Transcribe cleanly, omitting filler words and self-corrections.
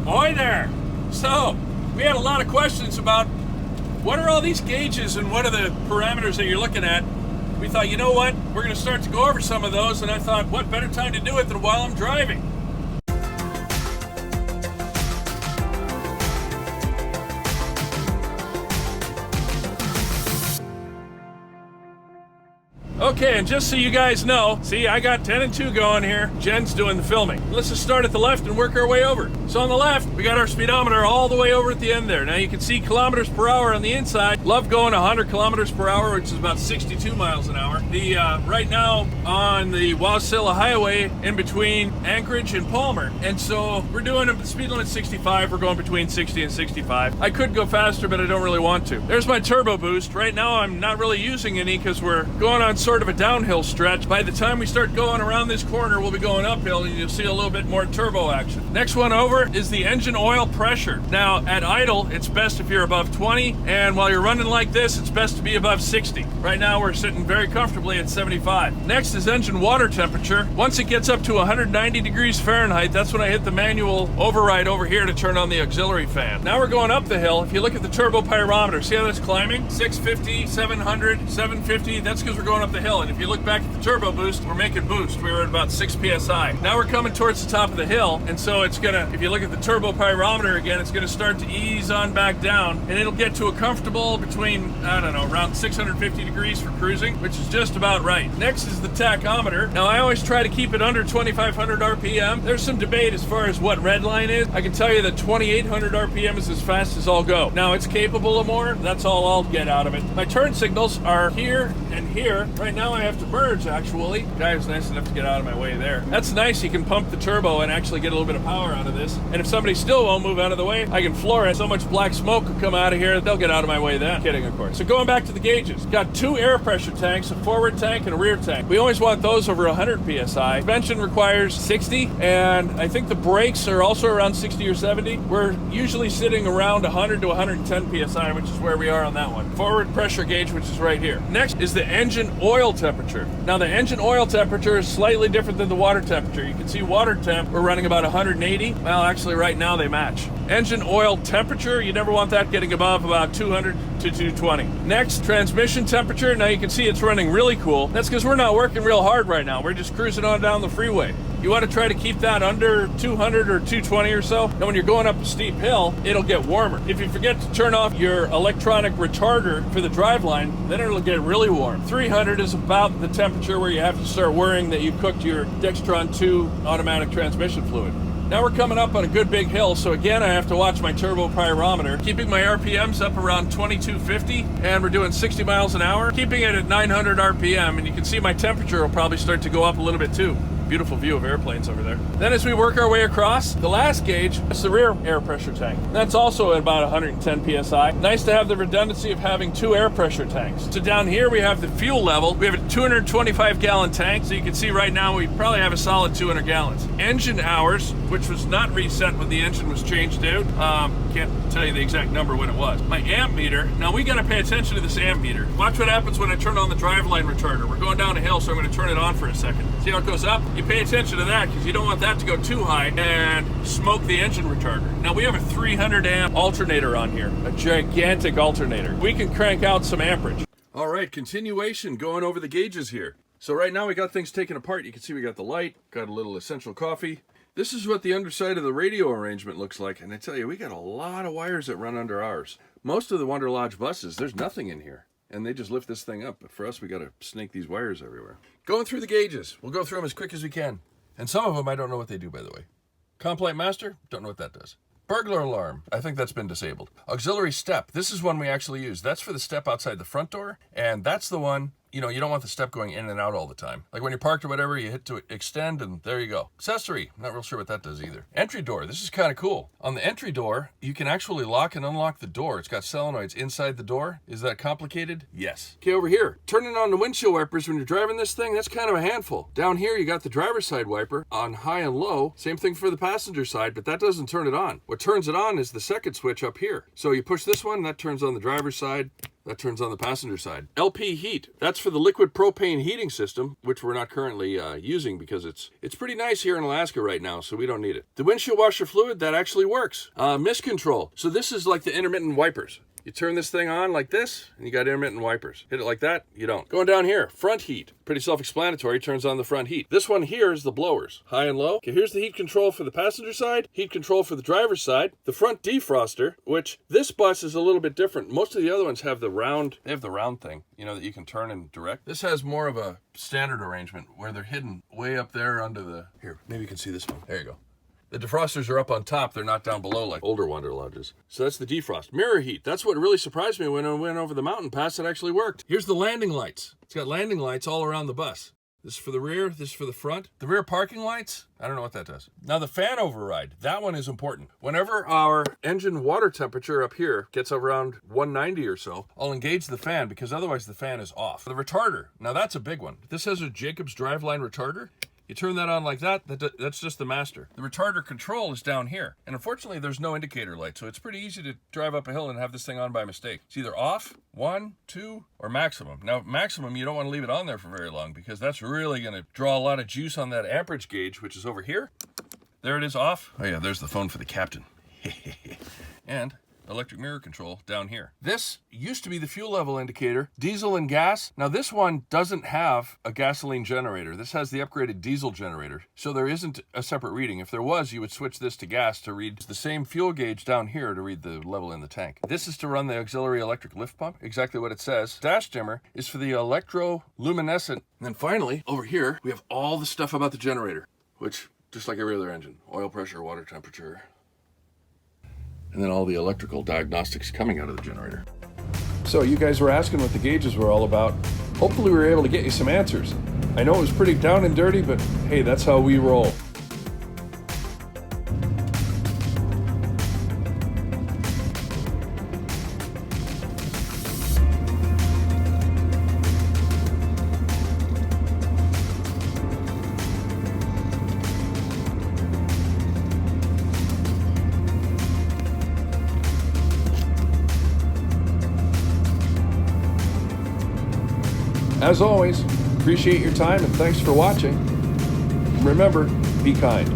Ahoy there! So, we had a lot of questions about what are all these gauges and what are the parameters that you're looking at. We thought, you know what, we're going to start to go over some of those, and I thought, what better time to do it than while I'm driving? Okay, and just so you guys know, see, I got 10 and 2 going here. Jen's doing the filming. Let's just start at the left and work our way over. So on the left, we got our speedometer all the way over at the end there. Now you can see kilometers per hour on the inside. Love going 100 kilometers per hour, which is about 62 miles an hour. The right now on the Wasilla Highway in between Anchorage and Palmer. And so we're doing the speed limit 65. We're going between 60 and 65. I could go faster, but I don't really want to. There's my turbo boost. Right now I'm not really using any because we're going on sort of a downhill stretch. By the time we start going around this corner, we'll be going uphill and you'll see a little bit more turbo action. Next one over is the engine oil pressure. Now at idle, it's best if you're above 20, and while you're running like this, it's best to be above 60. Right now we're sitting very comfortably at 75. Next is engine water temperature. Once it gets up to 190 degrees Fahrenheit, that's when I hit the manual override over here to turn on the auxiliary fan. Now we're going up the hill. If you look at the turbo pyrometer, see how that's climbing? 650, 700, 750, that's because we're going up the hill. And if you look back at the turbo boost, we're making boost. We were at about 6 psi. Now we're coming towards the top of the hill, and so it's gonna, if you look at the turbo pyrometer again, it's gonna start to ease on back down, and it'll get to a comfortable between, I don't know, around 650 degrees for cruising, which is just about right. Next is the tachometer. Now I always try to keep it under 2,500 RPM. There's some debate as far as what red line is. I can tell you that 2,800 RPM is as fast as I'll go. Now it's capable of more. That's all I'll get out of it. My turn signals are here and here. Right now I have to merge, actually. The guy was nice enough to get out of my way there. That's nice. You can pump the turbo and actually get a little bit of power out of this. And if somebody still won't move out of the way, I can floor it. So much black smoke will come out of here, they'll get out of my way then. Kidding, of course. So going back to the gauges, got 2 air pressure tanks, a forward tank and a rear tank. We always want those over 100 psi. Suspension requires 60, and I think the brakes are also around 60 or 70. We're usually sitting around 100 to 110 psi, which is where we are on that one. Forward pressure gauge, which is right here. Next is the engine oil temperature. Now the engine oil temperature is slightly different than the water temperature. You can see water temp, we're running about 180. Well, actually right now they match. Engine oil temperature, you never want that getting above about 200 to 220. Next, transmission temperature. Now you can see it's running really cool. That's because we're not working real hard right now. We're just cruising on down the freeway. You want to try to keep that under 200 or 220 or so. And when you're going up a steep hill, it'll get warmer. If you forget to turn off your electronic retarder for the driveline, then it'll get really warm. 300 is about the temperature where you have to start worrying that you cooked your Dextron 2 automatic transmission fluid. Now we're coming up on a good big hill, so again I have to watch my turbo pyrometer, keeping my RPMs up around 2250, and we're doing 60 miles an hour, keeping it at 900 RPM, and you can see my temperature will probably start to go up a little bit too. Beautiful view of airplanes over there. Then as we work our way across, the last gauge is the rear air pressure tank. That's also at about 110 psi. Nice to have the redundancy of having 2 air pressure tanks. So down here we have the fuel level. We have a 225 gallon tank, so you can see right now we probably have a solid 200 gallons. Engine hours, which was not reset when the engine was changed out. Can't tell you the exact number when it was. My amp meter, now we gotta pay attention to this amp meter. Watch what happens when I turn on the driveline retarder. We're going down a hill, so I'm gonna turn it on for a second. See how it goes up? You pay attention to that because you don't want that to go too high and smoke the engine retarder. Now we have a 300 amp alternator on here, a gigantic alternator. We can crank out some amperage. All right, continuation, going over the gauges here. So right now we got things taken apart. You can see we got the light, got a little essential coffee. This is what the underside of the radio arrangement looks like, and I tell you, we got a lot of wires that run under ours. Most of the Wanderlodge buses, there's nothing in here, and they just lift this thing up. But for us, we got to snake these wires everywhere. Going through the gauges. We'll go through them as quick as we can. And some of them, I don't know what they do, by the way. Complaint master, don't know what that does. Burglar alarm, I think that's been disabled. Auxiliary step, this is one we actually use. That's for the step outside the front door, and that's the one, you know, you don't want the step going in and out all the time. Like when you're parked or whatever, you hit to extend and there you go. Accessory, not real sure what that does either. Entry door, this is kind of cool. On the entry door, you can actually lock and unlock the door. It's got solenoids inside the door. Is that complicated? Yes. Okay, over here, turning on the windshield wipers when you're driving this thing, that's kind of a handful. Down here, you got the driver's side wiper on high and low. Same thing for the passenger side, but that doesn't turn it on. What turns it on is the second switch up here. So you push this one, that turns on the driver's side. That turns on the passenger side. LP heat, that's for the liquid propane heating system, which we're not currently using because it's pretty nice here in Alaska right now, so we don't need it. The windshield washer fluid, that actually works. Mist control, so this is like the intermittent wipers. You turn this thing on like this, and you got intermittent wipers. Hit it like that, you don't. Going down here, front heat. Pretty self-explanatory, turns on the front heat. This one here is the blowers, high and low. Okay, here's the heat control for the passenger side, heat control for the driver's side. The front defroster, which this bus is a little bit different. Most of the other ones have the round thing, you know, that you can turn and direct. This has more of a standard arrangement where they're hidden way up there under the, here, maybe you can see this one. There you go. The defrosters are up on top, they're not down below like older Wanderlodges. So that's the defrost. Mirror heat, that's what really surprised me when I went over the mountain pass, it actually worked. Here's the landing lights. It's got landing lights all around the bus. This is for the rear, this is for the front. The rear parking lights, I don't know what that does. Now the fan override, that one is important. Whenever our engine water temperature up here gets around 190 or so, I'll engage the fan because otherwise the fan is off. The retarder, now that's a big one. This has a Jacobs driveline retarder. You turn that on like that, that's just the master. The retarder control is down here. And unfortunately, there's no indicator light, so it's pretty easy to drive up a hill and have this thing on by mistake. It's either off, 1, 2, or maximum. Now, maximum, you don't want to leave it on there for very long because that's really gonna draw a lot of juice on that amperage gauge, which is over here. There it is, off. Oh yeah, there's the phone for the captain. And electric mirror control down here. This used to be the fuel level indicator, diesel and gas. Now this one doesn't have a gasoline generator. This has the upgraded diesel generator. So there isn't a separate reading. If there was, you would switch this to gas to read the same fuel gauge down here to read the level in the tank. This is to run the auxiliary electric lift pump, exactly what it says. Dash dimmer is for the electroluminescent. And then finally, over here, we have all the stuff about the generator, which, just like every other engine, oil pressure, water temperature, and then all the electrical diagnostics coming out of the generator. So you guys were asking what the gauges were all about. Hopefully we were able to get you some answers. I know it was pretty down and dirty, but hey, that's how we roll. As always, appreciate your time and thanks for watching. Remember, be kind.